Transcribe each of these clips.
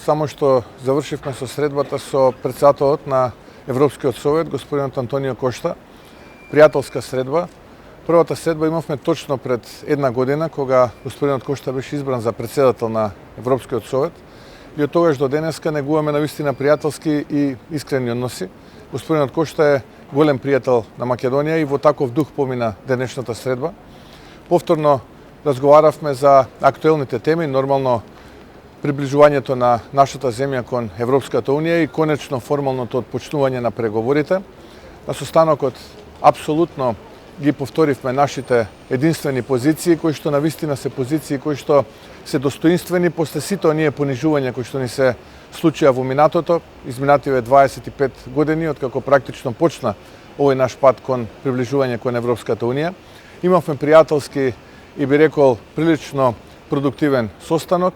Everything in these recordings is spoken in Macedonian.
само што завршивме со средбата со претседателот на Европскиот совет, господинот Антонио Кошта. Пријателска средба. Првата средба имавме точно пред една година, кога господинот Кошта беше избран за претседател на Европскиот совет. И од тогаш до денеска негуваме навистина пријателски и искрени односи. Господинот Кошта е голем пријател на Македонија и во таков дух помина денешната средба. Повторно разговаравме за актуелните теми, нормално приближувањето на нашата земја кон Европската унија и конечно формалното отпочнување на преговорите. На состанокот апсолутно ги повторивме нашите единствени позиции, кои што навистина се позиции кои што се достоинствени после сите оние понижувања кои што ни се случија во минатото, изминативе 25 години откако практично почна овој наш пат кон приближување кон Европската унија. Имавме пријателски и би рекол прилично продуктивен состанок.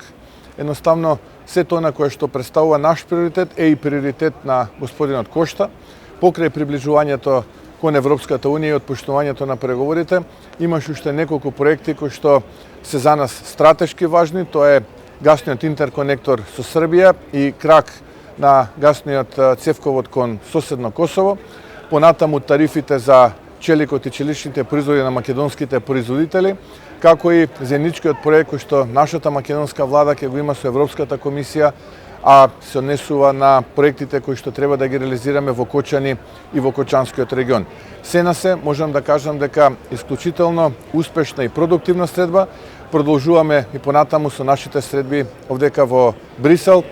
Едноставно се тоа кое што представува наш приоритет е и приоритет на господинот Кошта. Покрај приближувањето кон Европската унија и отпочнувањето на преговорите, имаше уште неколку проекти кои што се за нас стратешки важни. Тоа е гасниот интерконектор со Србија и крак на гасниот цевковод кон соседно Косово. Понатаму тарифите за челикот и челичните производи на македонските производители, како и заедничкиот проект кој што нашата македонска влада ќе го има со Европската комисија, а се однесува на проектите кои што треба да ги реализираме во Кочани и во Кочанскиот регион. Се на се, можам да кажам дека исклучително успешна и продуктивна средба. Продолжуваме и понатаму со нашите средби овдека во Брисел.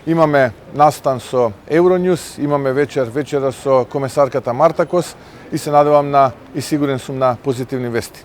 Имаме настан со Евроньюз, имаме вечера со комесарката Марта Кос и се надевам на и сигурен сум на позитивни вести.